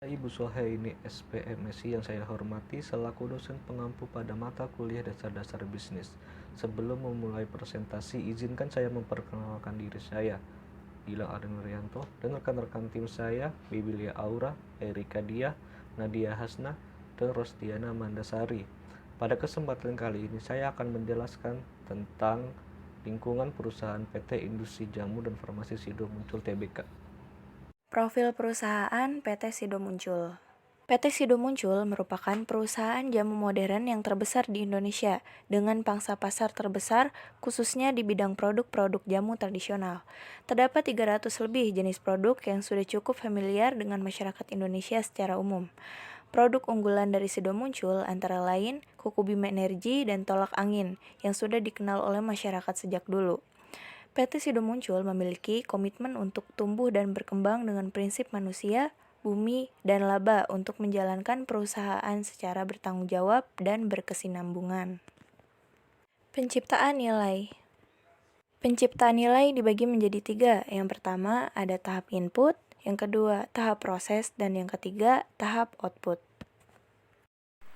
Ibu Suhaini SPMSI yang saya hormati selaku dosen pengampu pada mata kuliah dasar-dasar bisnis. Sebelum memulai presentasi, izinkan saya memperkenalkan diri saya, Gilang Arden Nuryanto, dan rekan-rekan tim saya, Bibilia Aura, Erika Diah, Nadia Hasna, dan Rosdiana Mandasari. Pada kesempatan kali ini saya akan menjelaskan tentang lingkungan perusahaan PT Industri Jamu dan Farmasi Sido Muncul Tbk. Profil perusahaan PT Sido Muncul. PT Sido Muncul merupakan perusahaan jamu modern yang terbesar di Indonesia dengan pangsa pasar terbesar khususnya di bidang produk-produk jamu tradisional. Terdapat 300 lebih jenis produk yang sudah cukup familiar dengan masyarakat Indonesia secara umum. Produk unggulan dari Sido Muncul antara lain Kuku Bima Energi dan Tolak Angin yang sudah dikenal oleh masyarakat sejak dulu. PT Sido Muncul memiliki komitmen untuk tumbuh dan berkembang dengan prinsip manusia, bumi, dan laba untuk menjalankan perusahaan secara bertanggung jawab dan berkesinambungan. Penciptaan nilai. Penciptaan nilai dibagi menjadi 3. Yang pertama ada tahap input, yang kedua tahap proses, dan yang ketiga tahap output.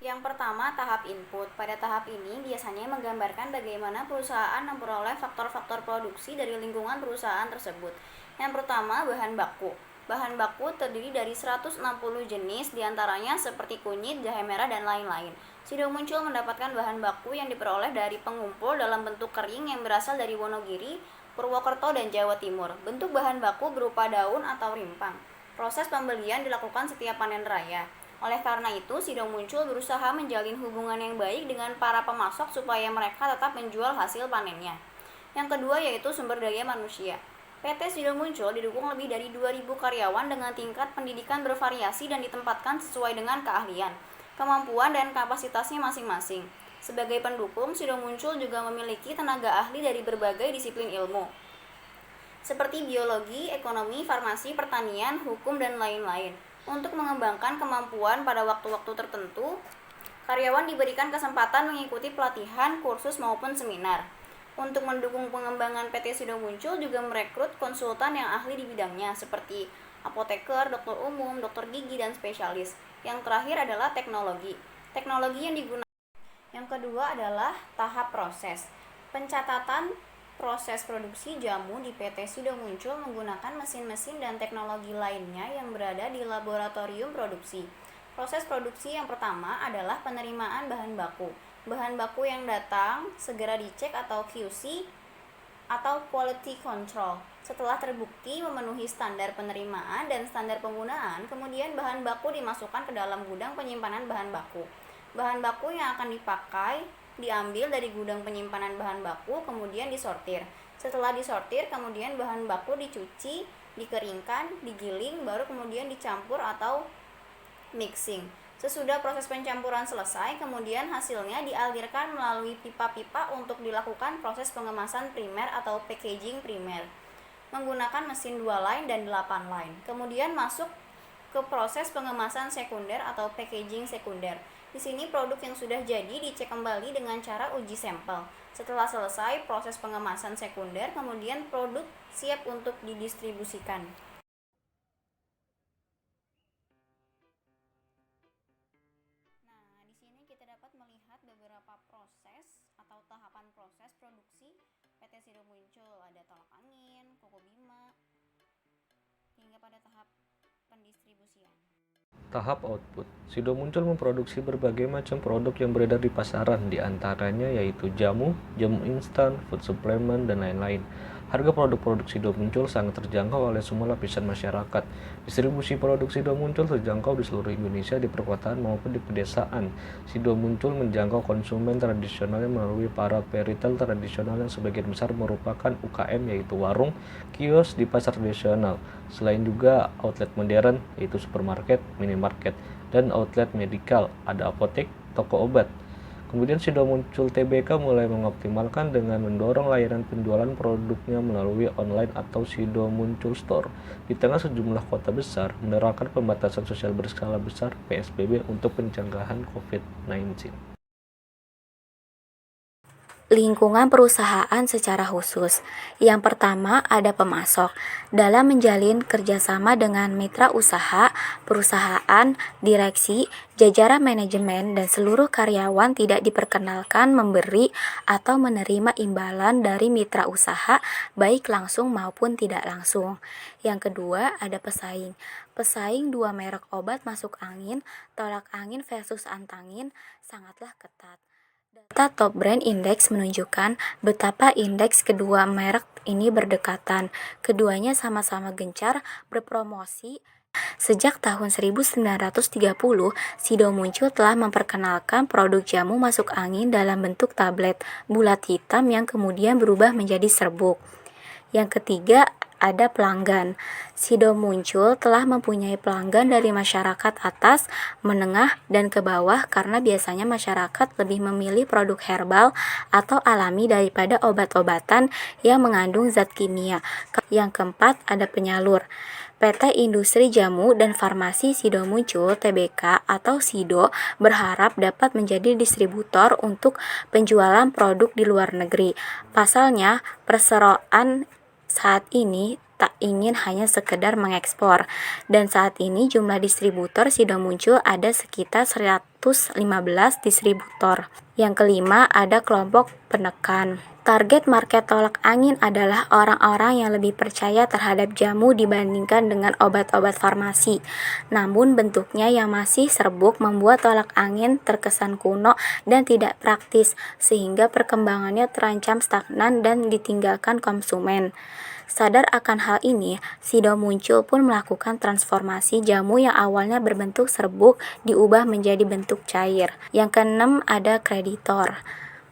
Yang pertama, tahap input. Pada tahap ini biasanya menggambarkan bagaimana perusahaan memperoleh faktor-faktor produksi dari lingkungan perusahaan tersebut. Yang pertama, bahan baku. Bahan baku terdiri dari 160 jenis, diantaranya seperti kunyit, jahe merah, dan lain-lain. Sido Muncul mendapatkan bahan baku yang diperoleh dari pengumpul dalam bentuk kering yang berasal dari Wonogiri, Purwokerto, dan Jawa Timur. Bentuk bahan baku berupa daun atau rimpang. Proses pembelian dilakukan setiap panen raya. Oleh karena itu, Sido Muncul berusaha menjalin hubungan yang baik dengan para pemasok supaya mereka tetap menjual hasil panennya. Yang kedua yaitu sumber daya manusia. PT Sido Muncul didukung lebih dari 2.000 karyawan dengan tingkat pendidikan bervariasi dan ditempatkan sesuai dengan keahlian, kemampuan, dan kapasitasnya masing-masing. Sebagai pendukung, Sido Muncul juga memiliki tenaga ahli dari berbagai disiplin ilmu, seperti biologi, ekonomi, farmasi, pertanian, hukum, dan lain-lain. Untuk mengembangkan kemampuan pada waktu-waktu tertentu, karyawan diberikan kesempatan mengikuti pelatihan, kursus, maupun seminar. Untuk mendukung pengembangan PT Sido Muncul juga merekrut konsultan yang ahli di bidangnya seperti apoteker, dokter umum, dokter gigi, dan spesialis. Yang terakhir adalah teknologi. Teknologi yang digunakan. Yang kedua adalah tahap proses. Pencatatan proses produksi jamu di PT Sido Muncul menggunakan mesin-mesin dan teknologi lainnya yang berada di laboratorium produksi. Proses produksi yang pertama adalah penerimaan bahan baku. Bahan baku yang datang segera dicek atau QC atau quality control. Setelah terbukti memenuhi standar penerimaan dan standar penggunaan, kemudian bahan baku dimasukkan ke dalam gudang penyimpanan bahan baku. Bahan baku yang akan dipakai diambil dari gudang penyimpanan bahan baku, kemudian disortir. Setelah disortir, kemudian bahan baku dicuci, dikeringkan, digiling, baru kemudian dicampur atau mixing. Sesudah proses pencampuran selesai, kemudian hasilnya dialirkan melalui pipa-pipa untuk dilakukan proses pengemasan primer atau packaging primer menggunakan mesin 2 line dan 8 line. Kemudian masuk ke proses pengemasan sekunder atau packaging sekunder. Di sini produk yang sudah jadi dicek kembali dengan cara uji sampel. Setelah selesai proses pengemasan sekunder, kemudian produk siap untuk didistribusikan. Nah, di sini kita dapat melihat beberapa proses atau tahapan proses produksi PT Sido Muncul. Ada tolak angin, Kuku Bima, hingga pada tahap pendistribusian. Tahap output. Sido Muncul memproduksi berbagai macam produk yang beredar di pasaran, di antaranya yaitu jamu, jamu instan, food supplement, dan lain-lain. Harga produk-produk Sido Muncul sangat terjangkau oleh semua lapisan masyarakat. Distribusi produk Sido Muncul terjangkau di seluruh Indonesia, di perkotaan maupun di pedesaan. Sido Muncul menjangkau konsumen tradisionalnya melalui para peritel tradisional yang sebagian besar merupakan UKM, yaitu warung, kios di pasar tradisional. Selain juga outlet modern, yaitu supermarket, minimarket, dan outlet medikal, ada apotek, toko obat. Kemudian Sido Muncul Tbk mulai mengoptimalkan dengan mendorong layanan penjualan produknya melalui online atau Sido Muncul Store. Di tengah sejumlah kota besar menerapkan pembatasan sosial berskala besar (PSBB) untuk pencegahan COVID-19. lingkungan perusahaan secara khusus. Yang pertama ada pemasok. Dalam menjalin kerjasama dengan mitra usaha, perusahaan, direksi, jajaran manajemen, dan seluruh karyawan tidak diperkenalkan memberi atau menerima imbalan dari mitra usaha, baik langsung maupun tidak langsung. Yang kedua ada pesaing. Pesaing dua merek obat masuk angin, tolak angin versus antangin, sangatlah ketat. Data Top Brand Index menunjukkan betapa indeks kedua merek ini berdekatan. Keduanya sama-sama gencar berpromosi. Sejak tahun 1930, Sido Muncul telah memperkenalkan produk jamu masuk angin dalam bentuk tablet bulat hitam yang kemudian berubah menjadi serbuk. Yang ketiga ada pelanggan. Sido Muncul telah mempunyai pelanggan dari masyarakat atas, menengah, dan ke bawah karena biasanya masyarakat lebih memilih produk herbal atau alami daripada obat-obatan yang mengandung zat kimia. Yang keempat ada penyalur. PT Industri Jamu dan Farmasi Sido Muncul Tbk atau Sido berharap dapat menjadi distributor untuk penjualan produk di luar negeri. Pasalnya, perseroan saat ini tak ingin hanya sekedar mengekspor, dan saat ini jumlah distributor Sido Muncul ada sekitar 115 distributor. Yang kelima ada kelompok penekan. Target market tolak angin adalah orang-orang yang lebih percaya terhadap jamu dibandingkan dengan obat-obat farmasi. Namun bentuknya yang masih serbuk membuat tolak angin terkesan kuno dan tidak praktis, sehingga perkembangannya terancam stagnan dan ditinggalkan konsumen. Sadar akan hal ini, Sido Muncul pun melakukan transformasi jamu yang awalnya berbentuk serbuk diubah menjadi bentuk cair. Yang keenam ada kreditor.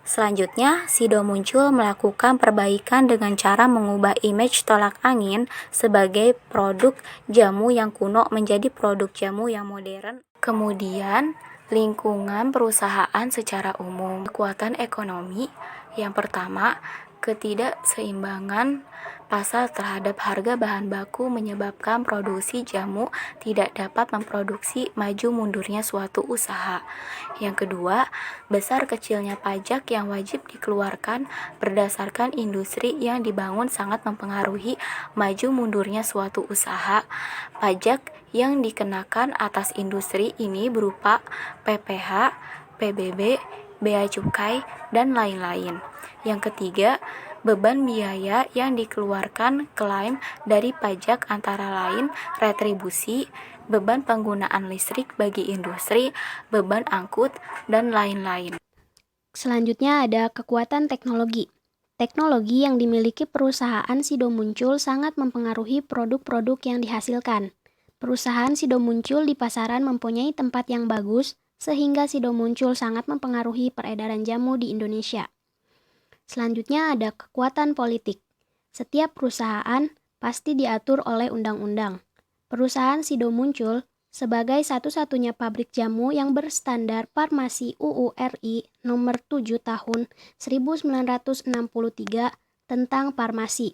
Selanjutnya, Sido Muncul melakukan perbaikan dengan cara mengubah image tolak angin sebagai produk jamu yang kuno menjadi produk jamu yang modern. Kemudian, lingkungan perusahaan secara umum. Kekuatan ekonomi, yang pertama, ketidakseimbangan pasar terhadap harga bahan baku menyebabkan produksi jamu tidak dapat memproduksi maju mundurnya suatu usaha. Yang kedua, besar kecilnya pajak yang wajib dikeluarkan berdasarkan industri yang dibangun sangat mempengaruhi maju mundurnya suatu usaha. Pajak yang dikenakan atas industri ini berupa PPh, PBB, bea cukai, dan lain-lain. Yang ketiga, beban biaya yang dikeluarkan klaim dari pajak antara lain retribusi, beban penggunaan listrik bagi industri, beban angkut, dan lain-lain. Selanjutnya ada kekuatan teknologi. Teknologi yang dimiliki perusahaan Sido Muncul sangat mempengaruhi produk-produk yang dihasilkan. Perusahaan Sido Muncul di pasaran mempunyai tempat yang bagus, sehingga Sido Muncul sangat mempengaruhi peredaran jamu di Indonesia. Selanjutnya ada kekuatan politik. Setiap perusahaan pasti diatur oleh undang-undang. Perusahaan Sido Muncul sebagai satu-satunya pabrik jamu yang berstandar Farmasi UU RI nomor 7 tahun 1963 tentang farmasi.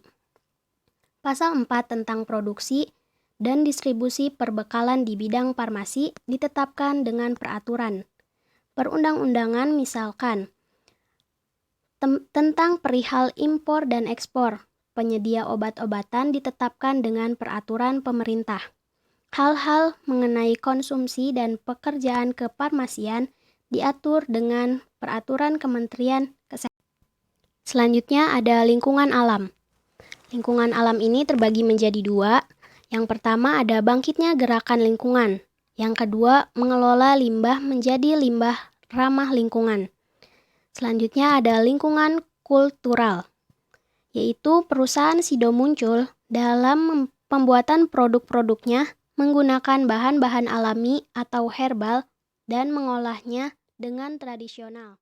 Pasal 4 tentang produksi dan distribusi perbekalan di bidang farmasi ditetapkan dengan peraturan perundang-undangan, misalkan tentang perihal impor dan ekspor. Penyedia obat-obatan ditetapkan dengan peraturan pemerintah. Hal-hal mengenai konsumsi dan pekerjaan kefarmasian diatur dengan peraturan Kementerian Kesehatan. Selanjutnya ada lingkungan alam. Lingkungan alam ini terbagi menjadi dua. Yang pertama ada bangkitnya gerakan lingkungan. Yang kedua, mengelola limbah menjadi limbah ramah lingkungan. Selanjutnya ada lingkungan kultural, yaitu perusahaan Sido Muncul dalam pembuatan produk-produknya menggunakan bahan-bahan alami atau herbal dan mengolahnya dengan tradisional.